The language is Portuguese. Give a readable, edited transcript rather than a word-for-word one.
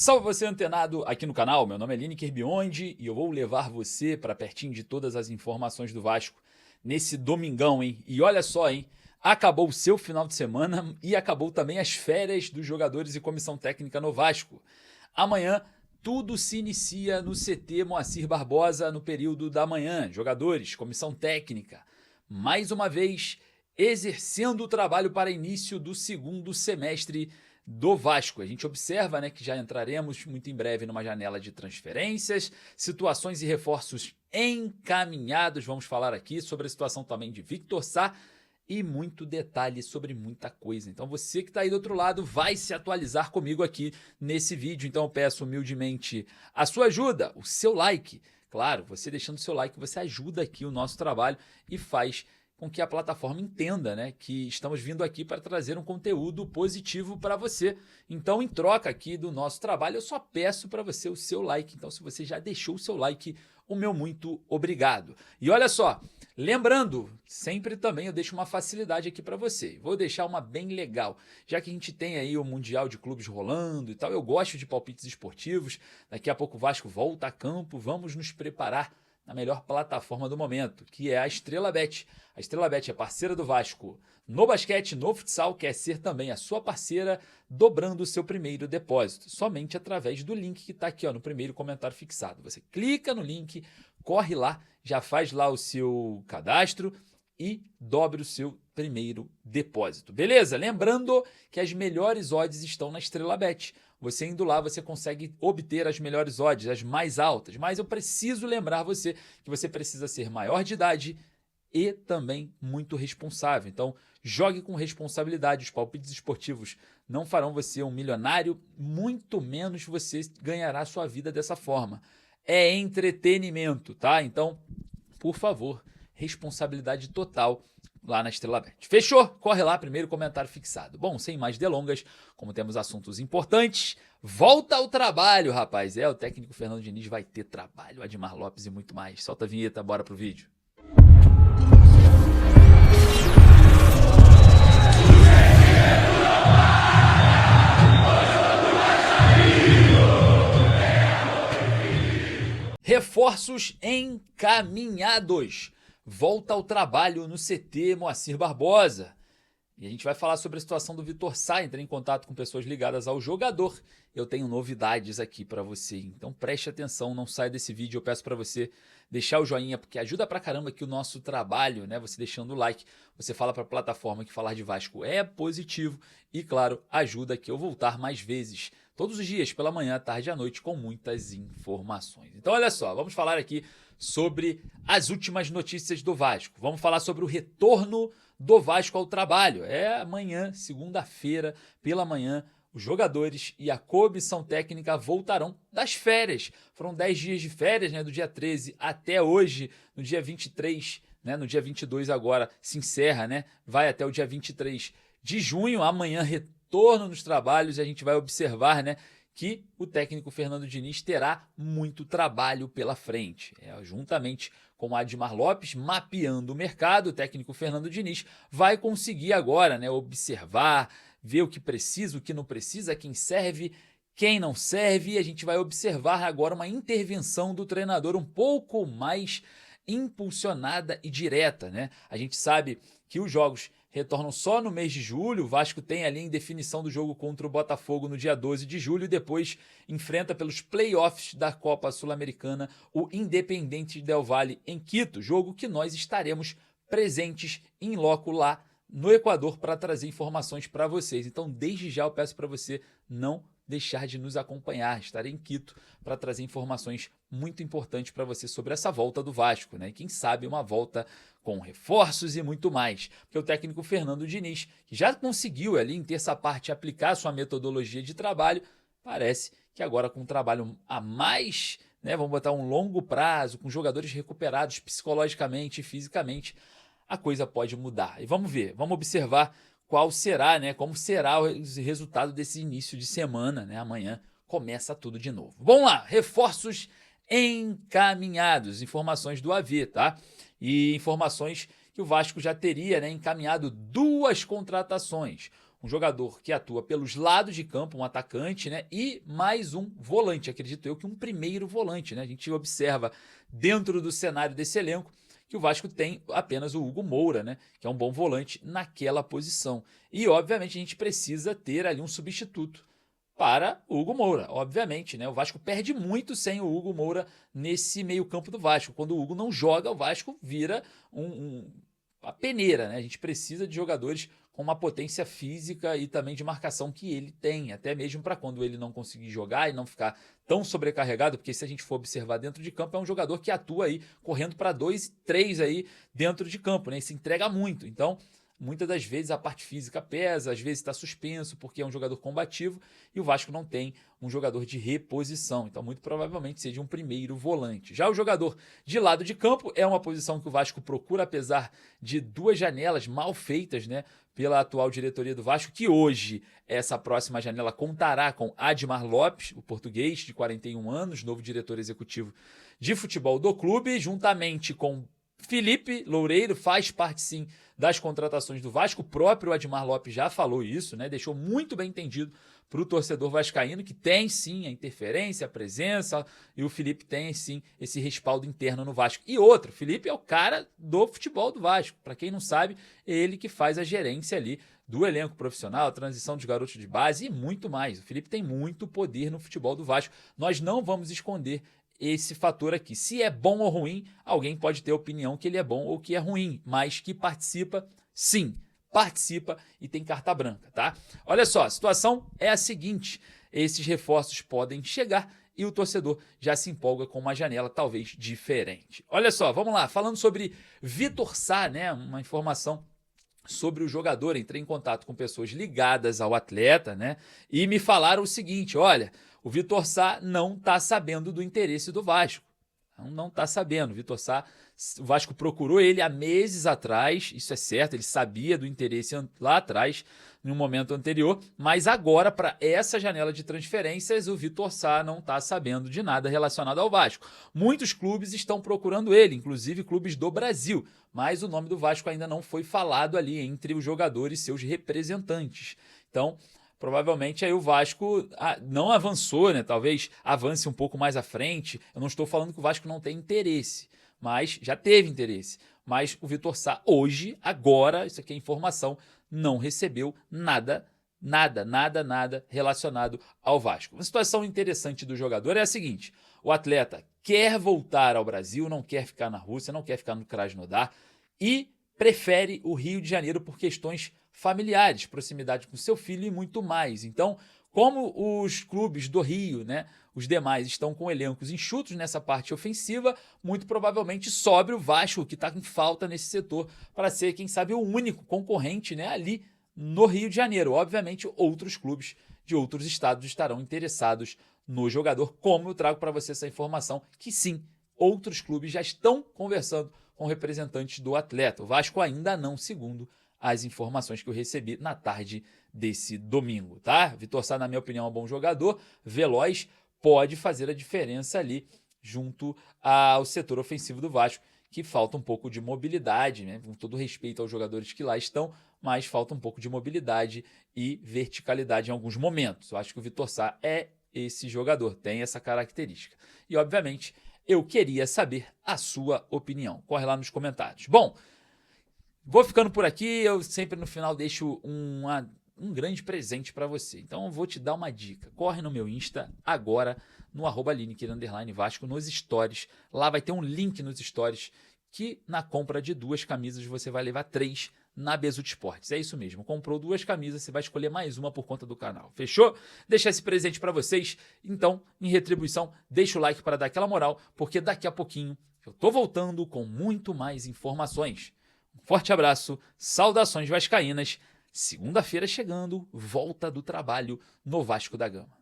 Salve você antenado aqui no canal, meu nome é Lineker Biondi e eu vou levar você para pertinho de todas as informações do Vasco nesse domingão, hein? E olha só, hein? Acabou o seu final de semana e acabou também as férias dos jogadores e comissão técnica no Vasco. Amanhã tudo se inicia no CT Moacir Barbosa no período da manhã. Jogadores, comissão técnica, mais uma vez exercendo o trabalho para início do segundo semestre do Vasco. A gente observa, né, que já entraremos muito em breve numa janela de transferências, situações e reforços encaminhados. Vamos falar aqui sobre a situação também de Victor Sá e muito detalhe sobre muita coisa. Então você que está aí do outro lado vai se atualizar comigo aqui nesse vídeo. Então eu peço humildemente a sua ajuda, o seu like. Claro, você deixando o seu like, você ajuda aqui o nosso trabalho e faz com que a plataforma entenda, né, que estamos vindo aqui para trazer um conteúdo positivo para você. Então, em troca aqui do nosso trabalho, eu só peço para você o seu like. Então, se você já deixou o seu like, o meu muito obrigado. E olha só, lembrando, sempre também eu deixo uma facilidade aqui para você. Vou deixar uma bem legal, já que a gente tem aí o Mundial de Clubes rolando e tal. Eu gosto de palpites esportivos. Daqui a pouco o Vasco volta a campo. Vamos nos preparar na melhor plataforma do momento, que é a EstrelaBet. A EstrelaBet é parceira do Vasco no basquete, no futsal, quer ser também a sua parceira, dobrando o seu primeiro depósito, somente através do link que está aqui no primeiro comentário fixado. Você clica no link, corre lá, já faz lá o seu cadastro e dobre o seu primeiro depósito, beleza? Lembrando que as melhores odds estão na EstrelaBet. Você indo lá, você consegue obter as melhores odds, as mais altas. Mas eu preciso lembrar você que você precisa ser maior de idade e também muito responsável. Então, jogue com responsabilidade. Os palpites esportivos não farão você um milionário, muito menos você ganhará sua vida dessa forma. É entretenimento, tá? Então, por favor, responsabilidade total lá na EstrelaBet. Fechou? Corre lá, primeiro comentário fixado. Bom, sem mais delongas, como temos assuntos importantes, volta ao trabalho, rapaz. O técnico Fernando Diniz vai ter trabalho, Admar Lopes e muito mais. Solta a vinheta, bora pro vídeo. Reforços encaminhados. Volta ao trabalho no CT Moacir Barbosa. E a gente vai falar sobre a situação do Victor Sá. Entrei em contato com pessoas ligadas ao jogador. Eu tenho novidades aqui para você. Então preste atenção, não saia desse vídeo. Eu peço para você deixar o joinha, porque ajuda pra caramba aqui o nosso trabalho, né? Você deixando o like, você fala para a plataforma que falar de Vasco é positivo. E claro, ajuda aqui eu voltar mais vezes. Todos os dias, pela manhã, tarde e à noite, com muitas informações. Então olha só, vamos falar aqui sobre as últimas notícias do Vasco. Vamos falar sobre o retorno do Vasco ao trabalho. Amanhã, segunda-feira, pela manhã, os jogadores e a comissão técnica voltarão das férias. Foram 10 dias de férias, né, do dia 13 até hoje, no dia 23, né, no dia 22 agora se encerra, né, vai até o dia 23 de junho. Amanhã, retorno nos trabalhos, e a gente vai observar, né, que o técnico Fernando Diniz terá muito trabalho pela frente. Juntamente com o Admar Lopes, mapeando o mercado, o técnico Fernando Diniz vai conseguir agora, né, observar, ver o que precisa, o que não precisa, quem serve, quem não serve. E a gente vai observar agora uma intervenção do treinador um pouco mais impulsionada e direta, né? A gente sabe que os jogos retornam só no mês de julho. O Vasco tem ali em definição do jogo contra o Botafogo no dia 12 de julho e depois enfrenta pelos playoffs da Copa Sul-Americana o Independiente Del Valle em Quito, jogo que nós estaremos presentes em loco lá no Equador para trazer informações para vocês. Então, desde já eu peço para você não deixar de nos acompanhar. Estarei em Quito para trazer informações muito importantes para você sobre essa volta do Vasco, né? E quem sabe uma volta com reforços e muito mais. Porque o técnico Fernando Diniz, que já conseguiu ali em terça parte aplicar sua metodologia de trabalho, parece que agora com um trabalho a mais, né, vamos botar um longo prazo, com jogadores recuperados psicologicamente e fisicamente, a coisa pode mudar. E vamos ver, vamos observar qual será, né, como será o resultado desse início de semana, né? Amanhã começa tudo de novo. Vamos lá, reforços encaminhados, informações do AV, tá? E informações que o Vasco já teria, né, encaminhado 2 contratações. um jogador que atua pelos lados de campo, um atacante, né? E mais um volante, acredito eu que um primeiro volante, né? A gente observa dentro do cenário desse elenco que o Vasco tem apenas o Hugo Moura, né? Que é um bom volante naquela posição. E, obviamente, a gente precisa ter ali um substituto para o Hugo Moura, obviamente, né? O Vasco perde muito sem o Hugo Moura nesse meio-campo do Vasco. Quando o Hugo não joga, o Vasco vira uma peneira, né? A gente precisa de jogadores com uma potência física e também de marcação que ele tem, até mesmo para quando ele não conseguir jogar e não ficar tão sobrecarregado, porque se a gente for observar dentro de campo, é um jogador que atua aí correndo para 2, 3 aí dentro de campo, né? E se entrega muito. Então, muitas das vezes a parte física pesa, às vezes está suspenso porque é um jogador combativo e o Vasco não tem um jogador de reposição. Então, muito provavelmente seja um primeiro volante. Já o jogador de lado de campo é uma posição que o Vasco procura, apesar de 2 janelas mal feitas, né, pela atual diretoria do Vasco, que hoje, essa próxima janela, contará com Admar Lopes, o português de 41 anos, novo diretor executivo de futebol do clube, juntamente com Felipe Loureiro, faz parte sim das contratações do Vasco. O próprio Admar Lopes já falou isso, né? Deixou muito bem entendido para o torcedor vascaíno que tem sim a interferência, a presença, e o Felipe tem sim esse respaldo interno no Vasco. E outro, o Felipe é o cara do futebol do Vasco. Para quem não sabe, é ele que faz a gerência ali do elenco profissional, a transição dos garotos de base e muito mais. O Felipe tem muito poder no futebol do Vasco. Nós não vamos esconder esse fator aqui. Se é bom ou ruim, alguém pode ter a opinião que ele é bom ou que é ruim, mas que participa, sim, participa e tem carta branca, tá? Olha só, a situação é a seguinte, esses reforços podem chegar e o torcedor já se empolga com uma janela talvez diferente. Olha só, vamos lá, falando sobre Vitor Sá, né, uma informação sobre o jogador, entrei em contato com pessoas ligadas ao atleta, né, e me falaram o seguinte, olha, o Vitor Sá não está sabendo do interesse do Vasco. Não está sabendo. Vitor Sá, o Vasco procurou ele há meses atrás, isso é certo, ele sabia do interesse lá atrás, no momento anterior, mas agora, para essa janela de transferências, o Vitor Sá não está sabendo de nada relacionado ao Vasco. Muitos clubes estão procurando ele, inclusive clubes do Brasil, mas o nome do Vasco ainda não foi falado ali entre o jogador e seus representantes. Então, provavelmente aí o Vasco não avançou, né? Talvez avance um pouco mais à frente. Eu não estou falando que o Vasco não tem interesse, mas já teve interesse. Mas o Vitor Sá hoje, agora, isso aqui é informação, não recebeu nada relacionado ao Vasco. Uma situação interessante do jogador é a seguinte, o atleta quer voltar ao Brasil, não quer ficar na Rússia, não quer ficar no Krasnodar e prefere o Rio de Janeiro por questões familiares, proximidade com seu filho e muito mais. Então, como os clubes do Rio, né, os demais estão com elencos enxutos nessa parte ofensiva, muito provavelmente sobre o Vasco, que está em falta nesse setor, para ser, quem sabe, o único concorrente, né, ali no Rio de Janeiro. Obviamente, outros clubes de outros estados estarão interessados no jogador, como eu trago para você essa informação, que sim, outros clubes já estão conversando com representantes do atleta. O Vasco ainda não, segundo as informações que eu recebi na tarde desse domingo, tá? Vitor Sá, na minha opinião, é um bom jogador, veloz, pode fazer a diferença ali junto ao setor ofensivo do Vasco, que falta um pouco de mobilidade, né? Com todo respeito aos jogadores que lá estão, mas falta um pouco de mobilidade e verticalidade em alguns momentos. Eu acho que o Vitor Sá é esse jogador, tem essa característica. E, obviamente, eu queria saber a sua opinião. Corre lá nos comentários. Bom, vou ficando por aqui, eu sempre no final deixo um grande presente para você. Então eu vou te dar uma dica. Corre no meu Insta agora, no @Lineker_Vasco, nos stories. Lá vai ter um link nos stories que na compra de 2 camisas você vai levar 3 na Bezutti Esportes. É isso mesmo, comprou 2 camisas, você vai escolher mais uma por conta do canal. Fechou? Deixa esse presente para vocês. Então, em retribuição, deixa o like para dar aquela moral, porque daqui a pouquinho eu tô voltando com muito mais informações. Um forte abraço, saudações vascaínas. Segunda-feira chegando, volta do trabalho no Vasco da Gama.